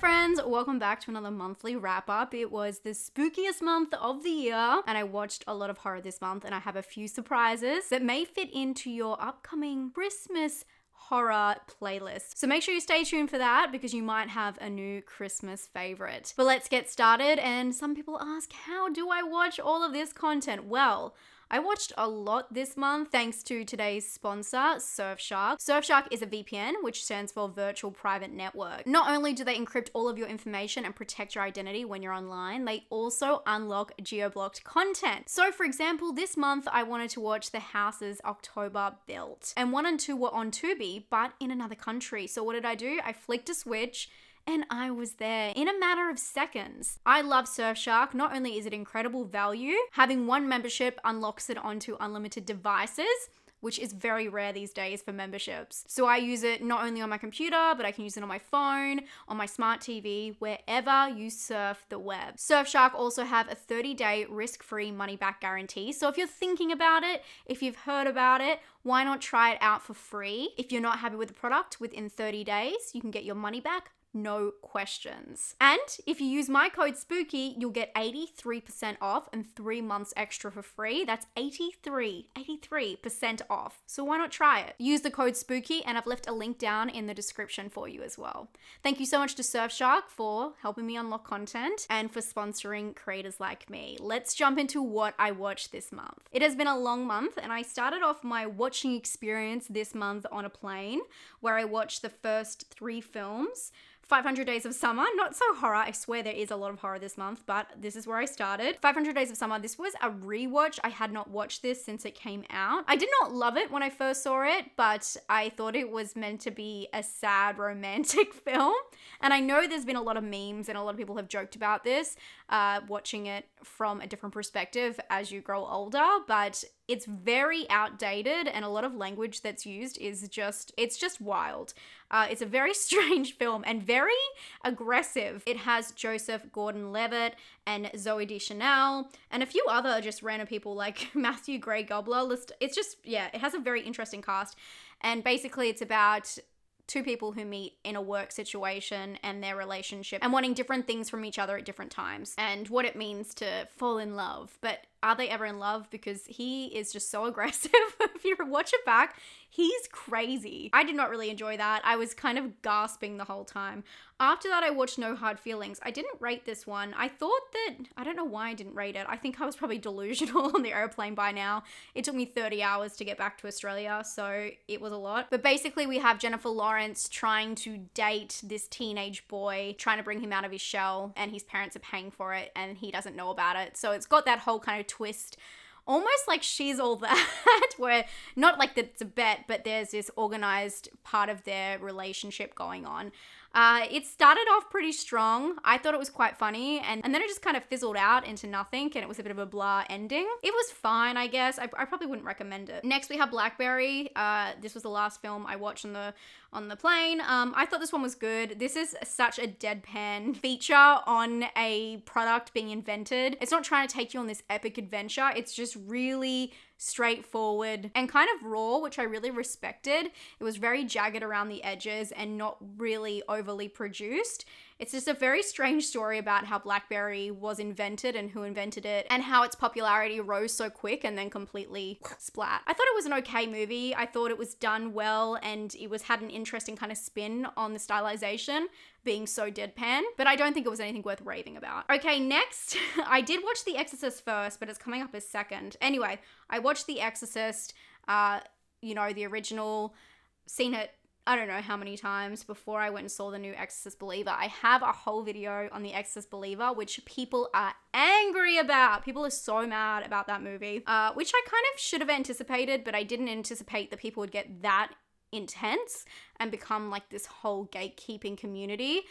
friends, welcome back to another monthly wrap up. It was the spookiest month of the year and I watched a lot of horror this month, and I have a few surprises that may fit into your upcoming Christmas horror playlist. So make sure you stay tuned for that because you might have a new Christmas favorite. But let's get started. And some people ask, how do I watch all of this content? Well, I watched a lot this month thanks to today's sponsor, Surfshark. Surfshark is a VPN, which stands for Virtual Private Network. Not only do they encrypt all of your information and protect your identity when you're online, they also unlock geo-blocked content. So for example, this month I wanted to watch The Houses October Built. And 1 and 2 were on Tubi, but in another country. So what did I do? I flicked a switch and I was there in a matter of seconds. I love Surfshark. Not only is it incredible value, having one membership unlocks it onto unlimited devices, which is very rare these days for memberships. So I use it not only on my computer, but I can use it on my phone, on my smart TV, wherever you surf the web. Surfshark also have a 30-day risk-free money-back guarantee. So if you're thinking about it, if you've heard about it, why not try it out for free? If you're not happy with the product, within 30 days, you can get your money back. No questions. And if you use my code SPOOKY, you'll get 83% off and 3 months extra for free. That's 83% off. So why not try it? Use the code SPOOKY and I've left a link down in the description for you as well. Thank you so much to Surfshark for helping me unlock content and for sponsoring creators like me. Let's jump into what I watched this month. It has been a long month and I started off my watching experience this month on a plane where I watched the first 3 films. 500 Days of Summer, not so horror. I swear there is a lot of horror this month, but this is where I started. 500 Days of Summer, this was a rewatch. I had not watched this since it came out. I did not love it when I first saw it, but I thought it was meant to be a sad romantic film. And I know there's been a lot of memes and a lot of people have joked about this, watching it from a different perspective as you grow older, but it's very outdated and a lot of language that's used is just wild. It's a very strange film and very aggressive. It has Joseph Gordon-Levitt and Zooey Deschanel and a few other just random people like Matthew Gray Gobler. It's just, yeah, it has a very interesting cast. And basically it's about 2 people who meet in a work situation and their relationship and wanting different things from each other at different times and what it means to fall in love. But are they ever in love? Because he is just so aggressive. If you watch it back, he's crazy. I did not really enjoy that. I was kind of gasping the whole time. After that, I watched No Hard Feelings. I didn't rate this one. I thought that, I don't know why I didn't rate it. I think I was probably delusional on the airplane by now. It took me 30 hours to get back to Australia, so it was a lot. But basically, we have Jennifer Lawrence trying to date this teenage boy, trying to bring him out of his shell, and his parents are paying for it, and he doesn't know about it. So it's got that whole kind of twist, almost like She's All That, where not like that it's a bet, but there's this organized part of their relationship going on. It started off pretty strong. I thought it was quite funny, and then it just kind of fizzled out into nothing, and it was a bit of a blah ending. It was fine, I guess. I probably wouldn't recommend it. Next, we have Blackberry. This was the last film I watched on the plane. I thought this one was good. This is such a deadpan feature on a product being invented. It's not trying to take you on this epic adventure. It's just really straightforward and kind of raw, which I really respected. It was very jagged around the edges and not really overly produced. It's just a very strange story about how BlackBerry was invented and who invented it and how its popularity rose so quick and then completely splat. I thought it was an okay movie. I thought it was done well and it had an interesting kind of spin on the stylization being so deadpan, but I don't think it was anything worth raving about. Okay, next, I did watch The Exorcist first, but it's coming up as second. Anyway, I watched The Exorcist, the original, seen it I don't know how many times before I went and saw the new Exorcist Believer. I have a whole video on the Exorcist Believer, which people are angry about. People are so mad about that movie, which I kind of should have anticipated, but I didn't anticipate that people would get that intense and become like this whole gatekeeping community.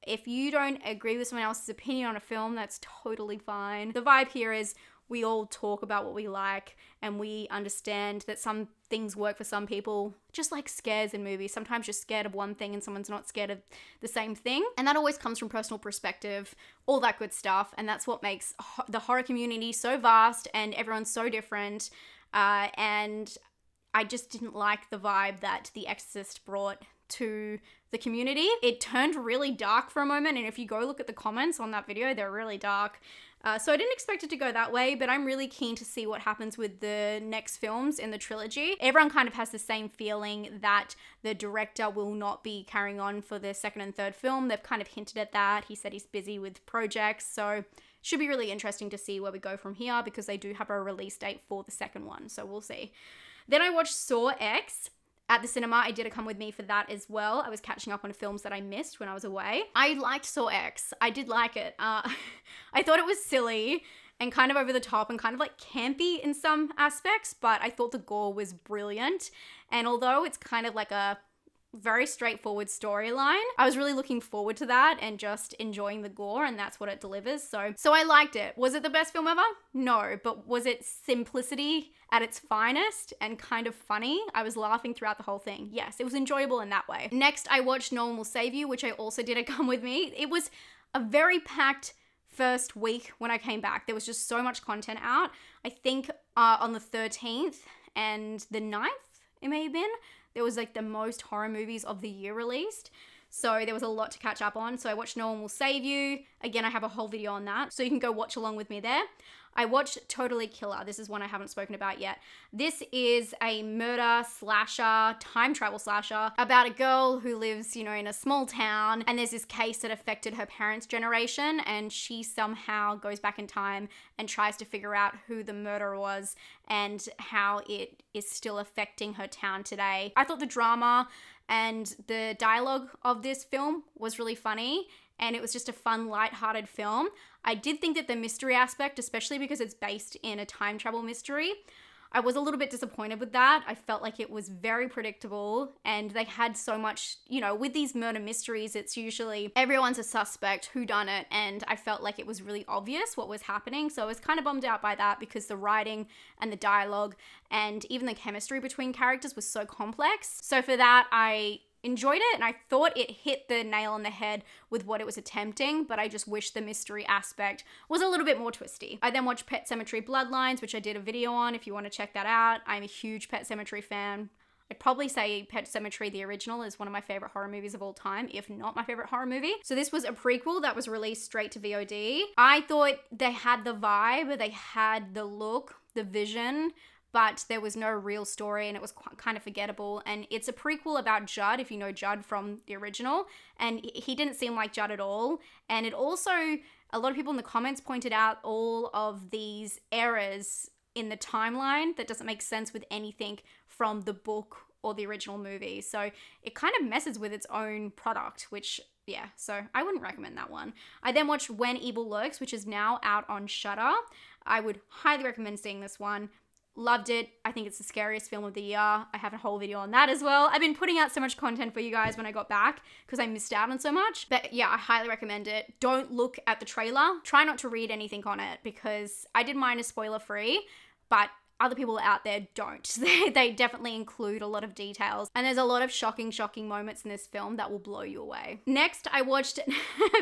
If you don't agree with someone else's opinion on a film, that's totally fine. The vibe here is we all talk about what we like and we understand that some things work for some people, just like scares in movies. Sometimes you're scared of one thing and someone's not scared of the same thing. And that always comes from personal perspective, all that good stuff. And that's what makes the horror community so vast and everyone's so different. And I just didn't like the vibe that The Exorcist brought to the community. It turned really dark for a moment, and if you go look at the comments on that video, they're really dark. So I didn't expect it to go that way, but I'm really keen to see what happens with the next films in the trilogy. Everyone kind of has the same feeling that the director will not be carrying on for the second and third film. They've kind of hinted at that. He said he's busy with projects, so should be really interesting to see where we go from here, because they do have a release date for the second one, so we'll see. Then I watched Saw X at the cinema. I did a come with me for that as well. I was catching up on films that I missed when I was away. I liked Saw X. I did like it. I thought it was silly and kind of over the top and kind of like campy in some aspects, but I thought the gore was brilliant. And although it's kind of like a very straightforward storyline, I was really looking forward to that and just enjoying the gore, and that's what it delivers. So I liked it. Was it the best film ever? No, but was it simplicity at its finest and kind of funny? I was laughing throughout the whole thing. Yes, it was enjoyable in that way. Next, I watched No One Will Save You, which I also did a come with me. It was a very packed first week when I came back. There was just so much content out. I think on the 13th and the 9th, it may have been, there was like the most horror movies of the year released. So there was a lot to catch up on. So I watched No One Will Save You. Again, I have a whole video on that, so you can go watch along with me there. I watched Totally Killer. This is one I haven't spoken about yet. This is a murder slasher, time travel slasher, about a girl who lives, in a small town, and there's this case that affected her parents' generation, and she somehow goes back in time and tries to figure out who the murderer was and how it is still affecting her town today. I thought the drama and the dialogue of this film was really funny, and it was just a fun, lighthearted film. I did think that the mystery aspect, especially because it's based in a time travel mystery, I was a little bit disappointed with that. I felt like it was very predictable, and they had so much, with these murder mysteries, it's usually everyone's a suspect, whodunit, and I felt like it was really obvious what was happening. So I was kind of bummed out by that, because the writing and the dialogue and even the chemistry between characters was so complex. So for that, I enjoyed it, and I thought it hit the nail on the head with what it was attempting, but I just wish the mystery aspect was a little bit more twisty. I then watched Pet Sematary Bloodlines, which I did a video on if you want to check that out. I'm a huge Pet Sematary fan. I'd probably say Pet Sematary, the original, is one of my favorite horror movies of all time, if not my favorite horror movie. So this was a prequel that was released straight to VOD. I thought they had the vibe, they had the look, the vision, but there was no real story, and it was kind of forgettable. And it's a prequel about Judd, if you know Judd from the original, and he didn't seem like Judd at all. And it also, a lot of people in the comments pointed out all of these errors in the timeline that doesn't make sense with anything from the book or the original movie. So it kind of messes with its own product, which, yeah, so I wouldn't recommend that one. I then watched When Evil Lurks, which is now out on Shudder. I would highly recommend seeing this one. Loved it. I think it's the scariest film of the year. I have a whole video on that as well. I've been putting out so much content for you guys when I got back because I missed out on so much. But yeah, I highly recommend it. Don't look at the trailer. Try not to read anything on it, because I did mine as spoiler free, but other people out there don't. They definitely include a lot of details, and there's a lot of shocking moments in this film that will blow you away. Next, I watched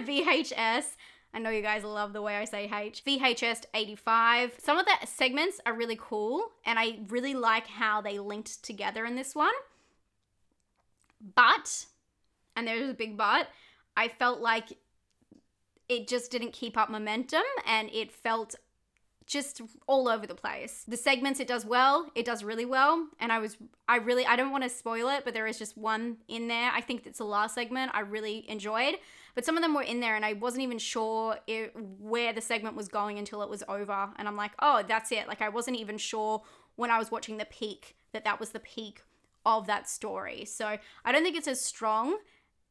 VHS. I know you guys love the way I say H. VHS 85. Some of the segments are really cool, and I really like how they linked together in this one. But, and there's a big but, I felt like it just didn't keep up momentum, and it felt just all over the place. The segments it does well, it does really well, and I don't want to spoil it, but there is just one in there. I think it's the last segment I really enjoyed, but some of them were in there and I wasn't even sure where the segment was going until it was over, and I'm like, oh, that's it. Like, I wasn't even sure when I was watching the peak that was the peak of that story. So I don't think it's as strong,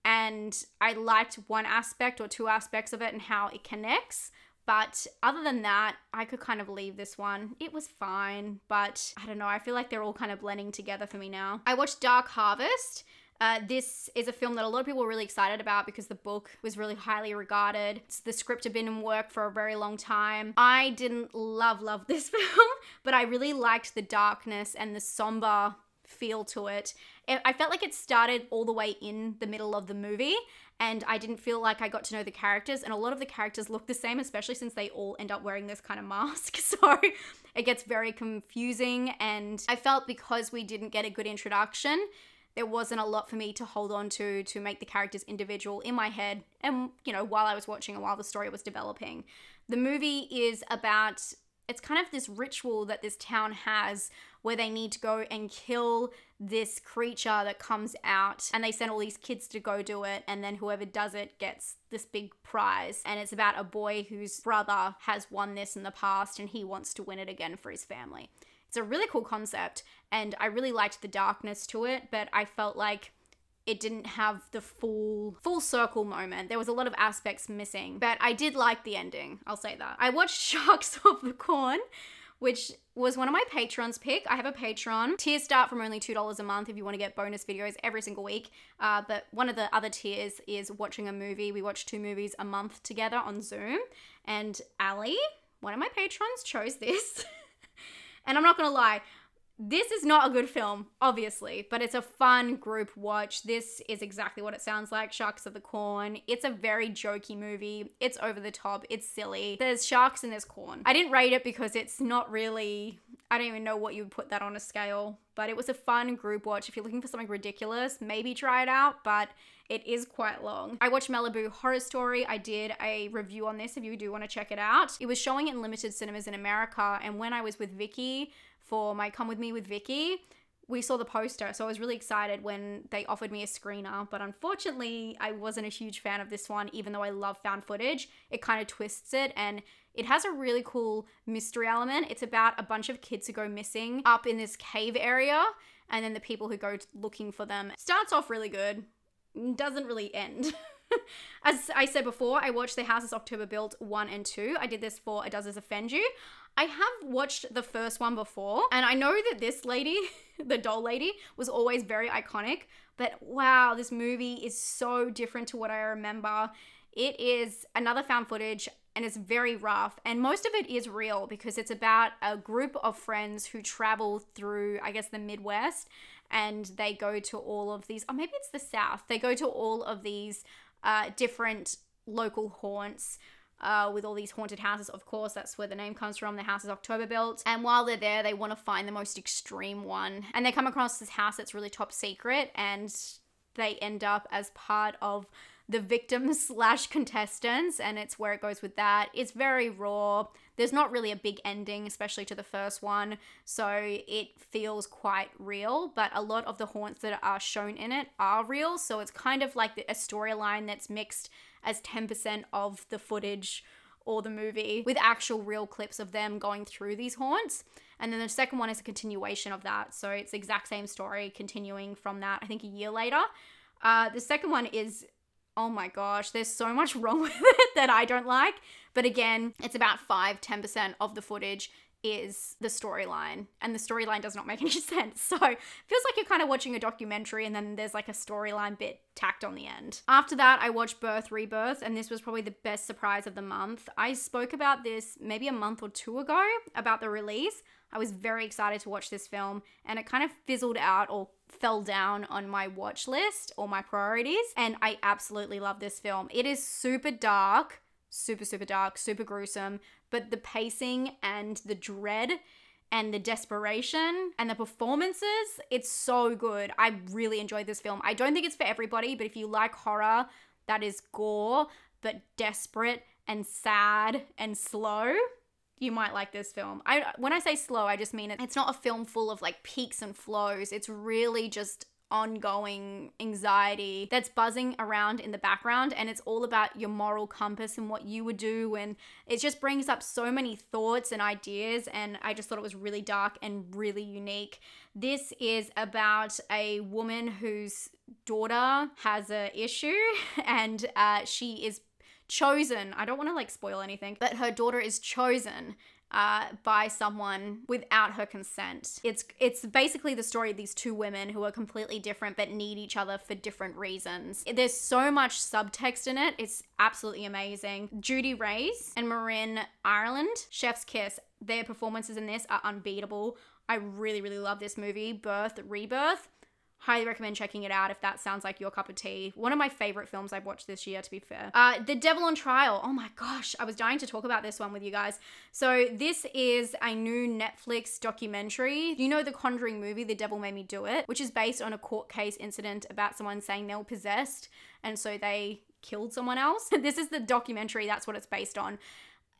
and I liked one aspect or two aspects of it and how it connects. But other than that, I could kind of leave this one. It was fine, but I don't know. I feel like they're all kind of blending together for me now. I watched Dark Harvest. This is a film that a lot of people were really excited about because the book was really highly regarded. The script had been in work for a very long time. I didn't love this film, but I really liked the darkness and the somber feel to it. I felt like it started all the way in the middle of the movie, and I didn't feel like I got to know the characters, and a lot of the characters look the same, especially since they all end up wearing this kind of mask. So it gets very confusing, and I felt because we didn't get a good introduction there wasn't a lot for me to hold on to make the characters individual in my head and, you know, while I was watching and while the story was developing. The movie is about, it's kind of this ritual that this town has where they need to go and kill this creature that comes out, and they send all these kids to go do it, and then whoever does it gets this big prize. And it's about a boy whose brother has won this in the past and he wants to win it again for his family. It's a really cool concept, and I really liked the darkness to it, but I felt like it didn't have the full circle moment. There was a lot of aspects missing, but I did like the ending. I'll say that. I watched Sharks of the Corn, which was one of my patrons pick. I have a Patreon. Tiers start from only $2 a month if you want to get bonus videos every single week. But one of the other tiers is watching a movie. We watch 2 movies a month together on Zoom. And Ali, one of my patrons, chose this. And I'm not gonna lie, this is not a good film, obviously, but it's a fun group watch. This is exactly what it sounds like, Sharks of the Corn. It's a very jokey movie. It's over the top. It's silly. There's sharks and there's corn. I didn't rate it because it's not really, I don't even know what you would put that on a scale, but it was a fun group watch. If you're looking for something ridiculous, maybe try it out, but it is quite long. I watched Malibu Horror Story. I did a review on this if you do want to check it out. It was showing in limited cinemas in America, and when I was with Vicky for my Come With Me with Vicky, we saw the poster, so I was really excited when they offered me a screener, but unfortunately, I wasn't a huge fan of this one, even though I love found footage. It kind of twists it, and it has a really cool mystery element. It's about a bunch of kids who go missing up in this cave area, and then the people who go looking for them. Starts off really good, doesn't really end. As I said before, I watched The Houses October Built 1 and 2. I did this for It Does This Offend You? I have watched the first one before, and I know that this lady, the doll lady, was always very iconic, but wow, this movie is so different to what I remember. It is another found footage, and it's very rough, and most of it is real because it's about a group of friends who travel through, I guess, the Midwest, and they go to all of these, or maybe it's the South, they go to all of these different local haunts with all these haunted houses. Of course, that's where the name comes from. The house is October built. And while they're there, they want to find the most extreme one. And they come across this house that's really top secret, and they end up as part of the victims / contestants, and it's where it goes with that. It's very raw. There's not really a big ending, especially to the first one, so it feels quite real, but a lot of the haunts that are shown in it are real, so it's kind of like a storyline that's mixed as 10% of the footage or the movie with actual real clips of them going through these haunts. And then the second one is a continuation of that, so it's the exact same story continuing from that, I think a year later. The second one is, oh my gosh, there's so much wrong with it that I don't like. But again, it's about 5-10% of the footage is the storyline, and the storyline does not make any sense. So it feels like you're kind of watching a documentary and then there's like a storyline bit tacked on the end. After that, I watched Birth Rebirth, and this was probably the best surprise of the month. I spoke about this maybe a month or 2 ago about the release. I was very excited to watch this film, and it kind of fizzled out or fell down on my watch list or my priorities, and I absolutely love this film. It is super dark, super dark, super gruesome, but the pacing and the dread and the desperation and the performances, it's so good. I really enjoyed this film. I don't think it's for everybody, but if you like horror that is gore but desperate and sad and slow, you might like this film. When I say slow, I just mean it's not a film full of like peaks and flows. It's really just ongoing anxiety that's buzzing around in the background, and it's all about your moral compass and what you would do, and it just brings up so many thoughts and ideas, and I just thought it was really dark and really unique. This is about a woman whose daughter has a issue, and she is chosen, I don't want to like spoil anything, but her daughter is chosen by someone without her consent. It's basically the story of these 2 women who are completely different but need each other for different reasons. There's so much subtext in it. It's absolutely amazing. Judy Reyes and Marin Ireland, chef's kiss. Their performances in this are unbeatable. I really love this movie. Birth Rebirth. Highly recommend checking it out if that sounds like your cup of tea. One of my favorite films I've watched this year, to be fair. The Devil on Trial. Oh my gosh, I was dying to talk about this one with you guys. So this is a new Netflix documentary. You know the Conjuring movie, The Devil Made Me Do It, which is based on a court case incident about someone saying they were possessed and so they killed someone else. This is the documentary, that's what it's based on.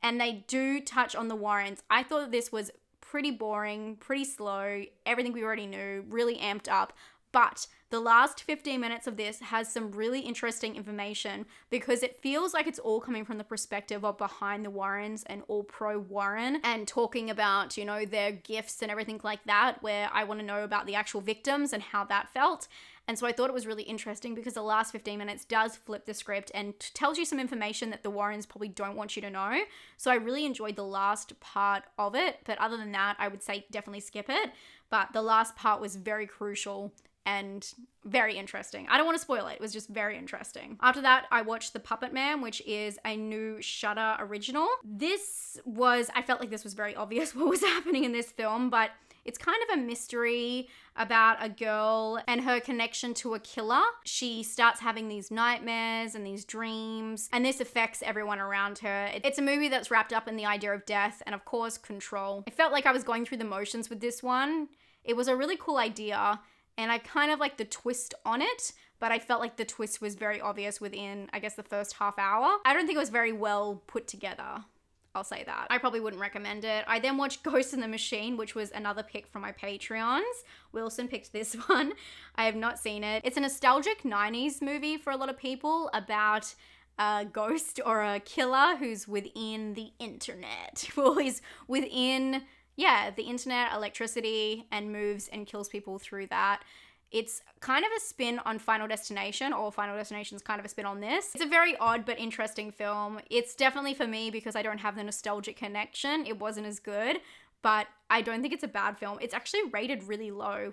And they do touch on the Warrens. I thought that this was pretty boring, pretty slow, everything we already knew, really amped up. But the last 15 minutes of this has some really interesting information because it feels like it's all coming from the perspective of behind the Warrens and all pro Warren and talking about, you know, their gifts and everything like that, where I want to know about the actual victims and how that felt. And so I thought it was really interesting because the last 15 minutes does flip the script and tells you some information that the Warrens probably don't want you to know. So I really enjoyed the last part of it. But other than that, I would say definitely skip it. But the last part was very crucial and very interesting. I don't want to spoil it. It was just very interesting. After that, I watched The Puppet Man, which is a new Shudder original. I felt like this was very obvious what was happening in this film, but it's kind of a mystery about a girl and her connection to a killer. She starts having these nightmares and these dreams, and this affects everyone around her. It's a movie that's wrapped up in the idea of death and, of course, control. I felt like I was going through the motions with this one. It was a really cool idea, and I kind of like the twist on it, but I felt like the twist was very obvious within, I guess, the first half hour. I don't think it was very well put together. I'll say that. I probably wouldn't recommend it. I then watched Ghost in the Machine, which was another pick from my Patreons. Wilson picked this one. I have not seen it. It's a nostalgic 90s movie for a lot of people about a ghost or a killer who's within the internet. Well, he's within, the internet, electricity, and moves and kills people through that. It's kind of a spin on Final Destination, or Final Destination's kind of a spin on this. It's a very odd but interesting film. It's definitely for me because I don't have the nostalgic connection. It wasn't as good, but I don't think it's a bad film. It's actually rated really low,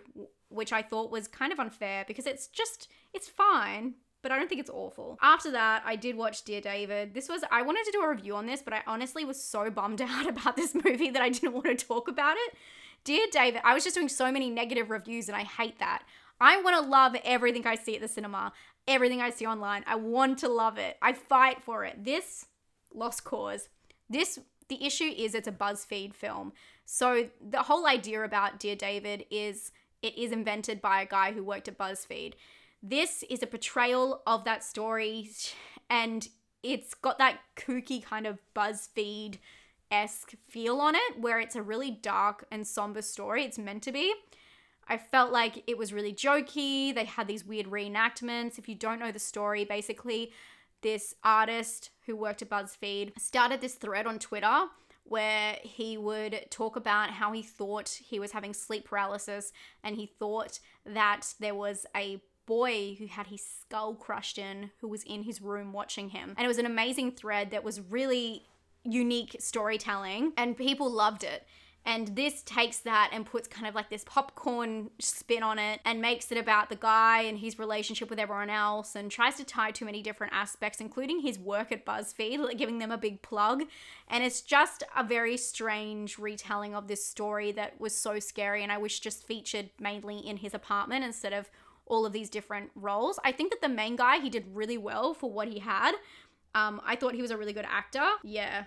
which I thought was kind of unfair because it's fine, but I don't think it's awful. After that, I did watch Dear David. I wanted to do a review on this, but I honestly was so bummed out about this movie that I didn't want to talk about it. Dear David, I was just doing so many negative reviews and I hate that. I want to love everything I see at the cinema, everything I see online. I want to love it. I fight for it. This, lost cause. The issue is it's a BuzzFeed film. So the whole idea about Dear David is it is invented by a guy who worked at BuzzFeed. This is a portrayal of that story, and it's got that kooky kind of BuzzFeed-esque feel on it, where it's a really dark and somber story. It's meant to be. I felt like it was really jokey. They had these weird reenactments. If you don't know the story, basically this artist who worked at BuzzFeed started this thread on Twitter where he would talk about how he thought he was having sleep paralysis and he thought that there was a boy who had his skull crushed in who was in his room watching him. And it was an amazing thread that was really unique storytelling and people loved it. And this takes that and puts kind of like this popcorn spin on it and makes it about the guy and his relationship with everyone else and tries to tie too many different aspects, including his work at BuzzFeed, like giving them a big plug. And it's just a very strange retelling of this story that was so scary and I wish just featured mainly in his apartment instead of all of these different roles. I think that the main guy, he did really well for what he had. I thought he was a really good actor. Yeah,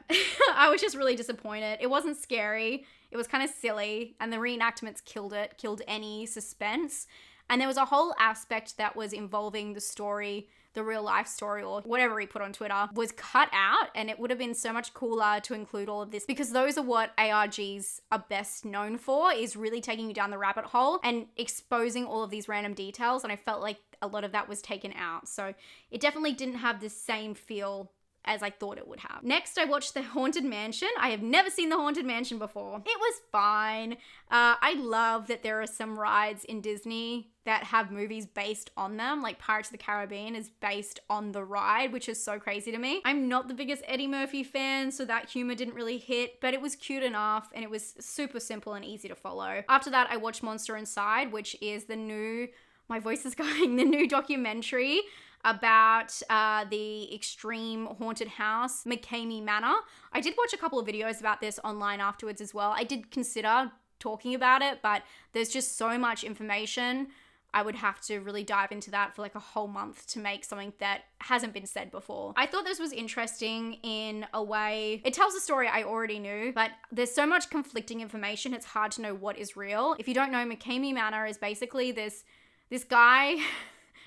I was just really disappointed. It wasn't scary. It was kind of silly, and the reenactments killed any suspense. And there was a whole aspect that was involving the story, the real life story, or whatever he put on Twitter, was cut out, and it would have been so much cooler to include all of this because those are what ARGs are best known for, is really taking you down the rabbit hole and exposing all of these random details, and I felt like a lot of that was taken out. So it definitely didn't have the same feel as I thought it would have. Next, I watched The Haunted Mansion. I have never seen The Haunted Mansion before. It was fine. I love that there are some rides in Disney that have movies based on them, like Pirates of the Caribbean is based on the ride, which is so crazy to me. I'm not the biggest Eddie Murphy fan, so that humor didn't really hit, but it was cute enough and it was super simple and easy to follow. After that, I watched Monster Inside, which is the new documentary about the extreme haunted house, McCamey Manor. I did watch a couple of videos about this online afterwards as well. I did consider talking about it, but there's just so much information I would have to really dive into that for like a whole month to make something that hasn't been said before. I thought this was interesting in a way. It tells a story I already knew, but there's so much conflicting information, it's hard to know what is real. If you don't know, McCamey Manor is basically this guy,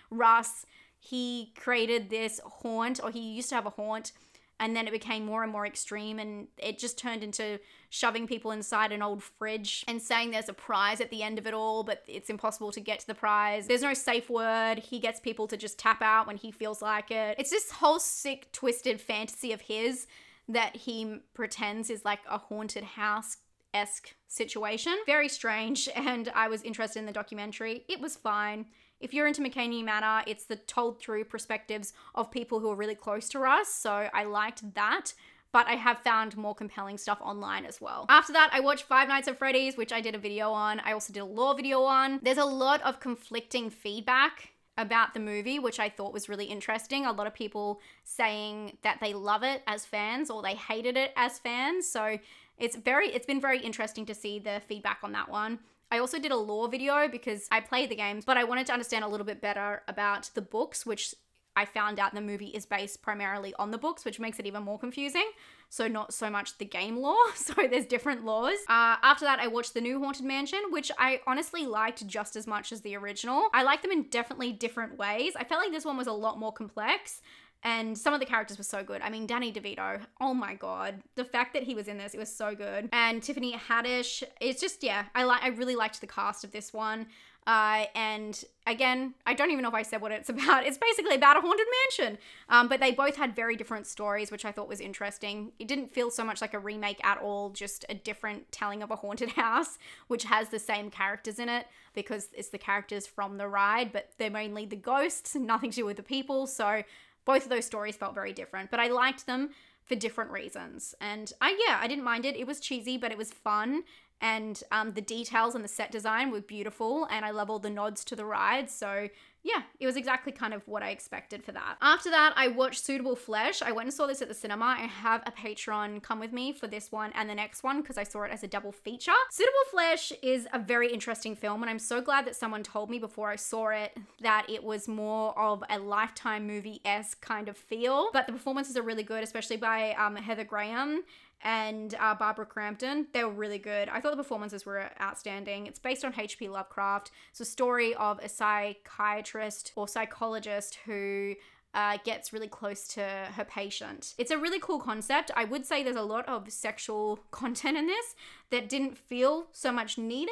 Russ, he created this haunt, or he used to have a haunt, and then it became more and more extreme, and it just turned into shoving people inside an old fridge and saying there's a prize at the end of it all, but it's impossible to get to the prize. There's no safe word. He gets people to just tap out when he feels like it. It's this whole sick, twisted fantasy of his that he pretends is like a haunted house-esque situation. Very strange, and I was interested in the documentary. It was fine. If you're into McCamey Manor, it's the told through perspectives of people who are really close to us, so I liked that. But I have found more compelling stuff online as well. After that, I watched Five Nights at Freddy's, which I did a video on. I also did a lore video on. There's a lot of conflicting feedback about the movie, which I thought was really interesting. A lot of people saying that they love it as fans or they hated it as fans. So it's been very interesting to see the feedback on that one. I also did a lore video because I played the games, but I wanted to understand a little bit better about the books, which I found out the movie is based primarily on the books, which makes it even more confusing. So not so much the game lore, so there's different laws. After that, I watched the new Haunted Mansion, which I honestly liked just as much as the original. I liked them in definitely different ways. I felt like this one was a lot more complex, and some of the characters were so good. I mean, Danny DeVito, oh my God. The fact that he was in this, it was so good. And Tiffany Haddish, it's just, yeah, I really liked the cast of this one. And again, I don't even know if I said what it's about. It's basically about a haunted mansion. But they both had very different stories, which I thought was interesting. It didn't feel so much like a remake at all, just a different telling of a haunted house, which has the same characters in it because it's the characters from the ride, but they're mainly the ghosts and nothing to do with the people. So both of those stories felt very different, but I liked them for different reasons. And I didn't mind it. It was cheesy, but it was fun. And the details and the set design were beautiful. And I love all the nods to the ride. So yeah, it was exactly kind of what I expected for that. After that, I watched Suitable Flesh. I went and saw this at the cinema. I have a patron come with me for this one and the next one because I saw it as a double feature. Suitable Flesh is a very interesting film, and I'm so glad that someone told me before I saw it that it was more of a Lifetime movie-esque kind of feel. But the performances are really good, especially by Heather Graham and Barbara Crampton. They were really good. I thought the performances were outstanding. It's based on H.P. Lovecraft. It's a story of a psychiatrist or psychologist who gets really close to her patient. It's a really cool concept. I would say there's a lot of sexual content in this that didn't feel so much needed.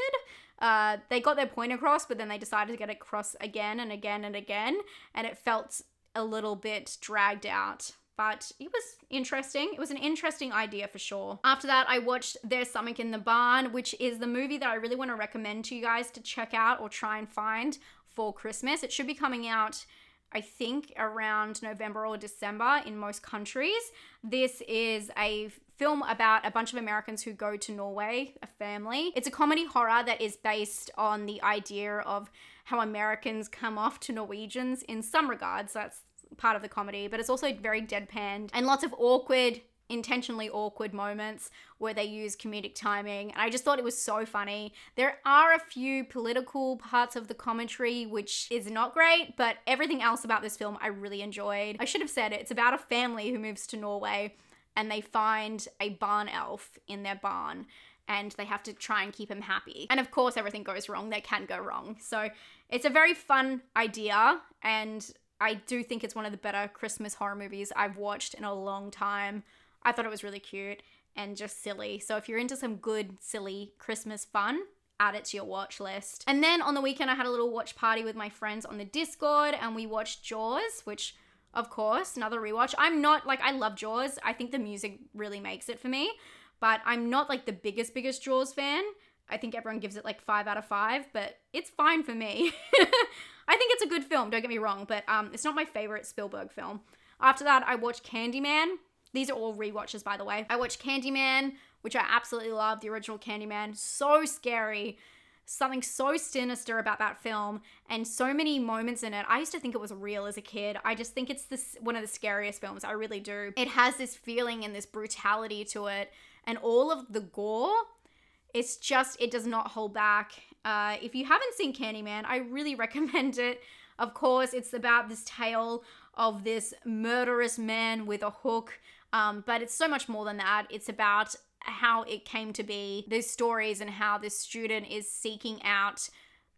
They got their point across, but then they decided to get it across again and again and again, and it felt a little bit dragged out. But it was interesting. It was an interesting idea for sure. After that, I watched There's Something in the Barn, which is the movie that I really want to recommend to you guys to check out or try and find for Christmas. It should be coming out, I think, around November or December in most countries. This is a film about a bunch of Americans who go to Norway, a family. It's a comedy horror that is based on the idea of how Americans come off to Norwegians in some regards. That's part of the comedy, but it's also very deadpanned and lots of intentionally awkward moments where they use comedic timing. And I just thought it was so funny. There are a few political parts of the commentary which is not great, but everything else about this film I really enjoyed. I should have said it. It's about a family who moves to Norway and they find a barn elf in their barn, and they have to try and keep him happy. And of course, everything goes wrong. They can go wrong. So it's a very fun idea, and I do think it's one of the better Christmas horror movies I've watched in a long time. I thought it was really cute and just silly. So if you're into some good, silly Christmas fun, add it to your watch list. And then on the weekend, I had a little watch party with my friends on the Discord, and we watched Jaws, which, of course, another rewatch. I'm not, like, I love Jaws. I think the music really makes it for me, but I'm not, like, the biggest Jaws fan. I think everyone gives it, like, 5 out of 5, but it's fine for me. I think it's a good film, don't get me wrong, but it's not my favorite Spielberg film. After that, I watched Candyman. These are all rewatches, by the way. I watched Candyman, which I absolutely love, the original Candyman. So scary. Something so sinister about that film, and so many moments in it. I used to think it was real as a kid. I just think it's one of the scariest films. I really do. It has this feeling and this brutality to it, and all of the gore, it's just, it does not hold back. If you haven't seen Candyman, I really recommend it. Of course, it's about this tale of this murderous man with a hook, but it's so much more than that. It's about how it came to be, these stories, and how this student is seeking out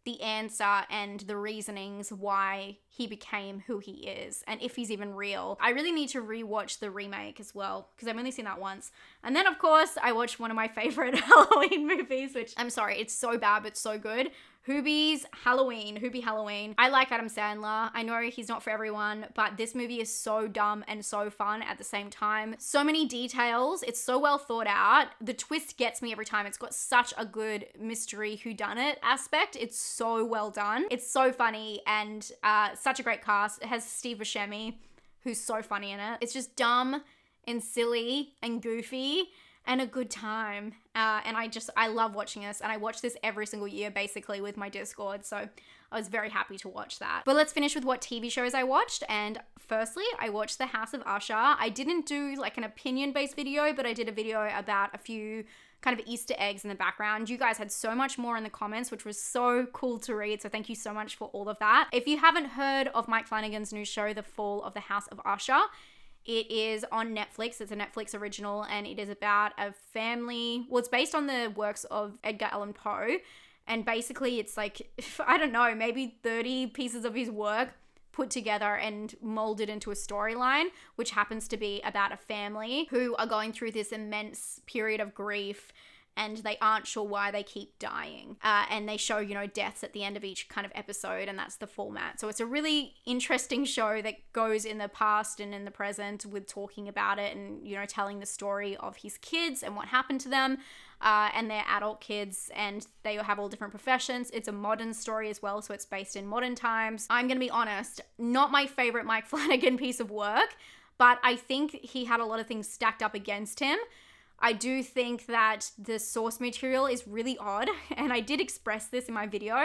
the answer and the reasonings why he became who he is, and if he's even real. I really need to rewatch the remake as well, because I've only seen that once. And then, of course, I watched one of my favorite Halloween movies, which, I'm sorry, it's so bad, but so good. Hubie Halloween. I like Adam Sandler. I know he's not for everyone, but this movie is so dumb and so fun at the same time. So many details. It's so well thought out. The twist gets me every time. It's got such a good mystery whodunit aspect. It's so well done. It's so funny, and such a great cast. It has Steve Buscemi, who's so funny in it. It's just dumb and silly and goofy and a good time. And I love watching this, and I watch this every single year basically with my Discord, so I was very happy to watch that. But let's finish with what TV shows I watched. And firstly, I watched The House of Usher. I didn't do like an opinion-based video, but I did a video about a few kind of Easter eggs in the background. You guys had so much more in the comments, which was so cool to read, so thank you so much for all of that. If you haven't heard of Mike Flanagan's new show, The Fall of the House of Usher, it is on Netflix. It's a Netflix original, and it is about a family. Well, it's based on the works of Edgar Allan Poe, and basically it's like, I don't know, maybe 30 pieces of his work put together and molded into a storyline, which happens to be about a family who are going through this immense period of grief, and they aren't sure why they keep dying. And they show, deaths at the end of each kind of episode, and that's the format. So it's a really interesting show that goes in the past and in the present with talking about it and, telling the story of his kids and what happened to them, and their adult kids, and they have all different professions. It's a modern story as well, so it's based in modern times. I'm gonna be honest, not my favorite Mike Flanagan piece of work, but I think he had a lot of things stacked up against him. I do think that the source material is really odd, and I did express this in my video.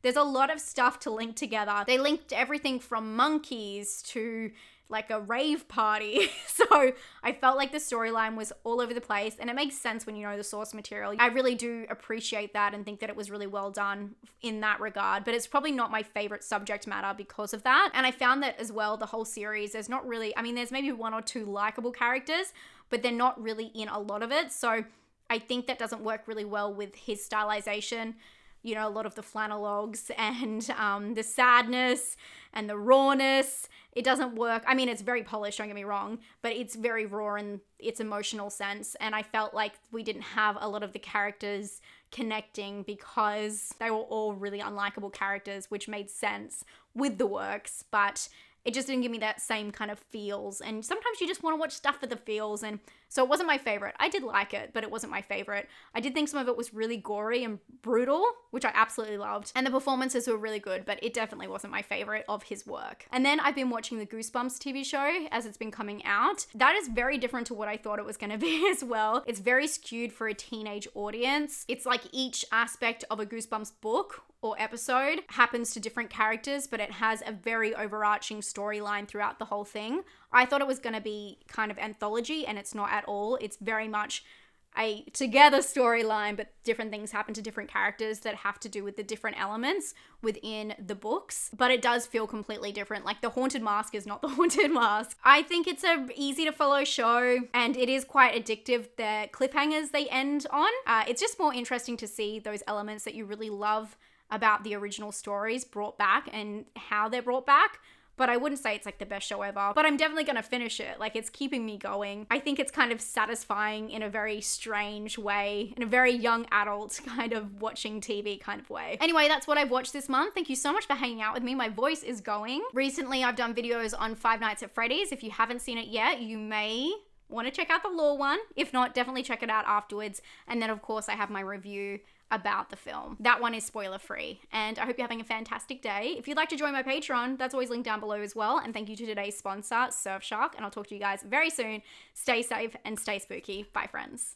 There's a lot of stuff to link together. They linked everything from monkeys to like a rave party. So I felt like the storyline was all over the place, and it makes sense when you know the source material. I really do appreciate that and think that it was really well done in that regard, but it's probably not my favorite subject matter because of that. And I found that as well, the whole series, there's not really, there's maybe one or two likable characters, but they're not really in a lot of it. So I think that doesn't work really well with his stylization. A lot of the flanologues and the sadness and the rawness, it doesn't work. It's very polished, don't get me wrong, but it's very raw in its emotional sense. And I felt like we didn't have a lot of the characters connecting because they were all really unlikable characters, which made sense with the works, but it just didn't give me that same kind of feels. And sometimes you just want to watch stuff for the feels. And so it wasn't my favorite. I did like it, but it wasn't my favorite. I did think some of it was really gory and brutal, which I absolutely loved. And the performances were really good, but it definitely wasn't my favorite of his work. And then I've been watching the Goosebumps TV show as it's been coming out. That is very different to what I thought it was going to be as well. It's very skewed for a teenage audience. It's like each aspect of a Goosebumps book or episode happens to different characters, but it has a very overarching storyline throughout the whole thing. I thought it was going to be kind of anthology, and it's not at all. It's very much a together storyline, but different things happen to different characters that have to do with the different elements within the books. But it does feel completely different. Like the Haunted Mask is not the Haunted Mask. I think it's a easy to follow show, and it is quite addictive, the cliffhangers they end on. It's just more interesting to see those elements that you really love about the original stories brought back and how they're brought back. But I wouldn't say it's like the best show ever, but I'm definitely gonna finish it. Like, it's keeping me going. I think it's kind of satisfying in a very strange way, in a very young adult kind of watching TV kind of way. Anyway, that's what I've watched this month. Thank you so much for hanging out with me. My voice is going. Recently, I've done videos on Five Nights at Freddy's. If you haven't seen it yet, you may want to check out the Law one. If not, definitely check it out afterwards. And then, of course, I have my review about the film. That one is spoiler free. And I hope you're having a fantastic day. If you'd like to join my Patreon, that's always linked down below as well. And thank you to today's sponsor, Surfshark. And I'll talk to you guys very soon. Stay safe and stay spooky. Bye, friends.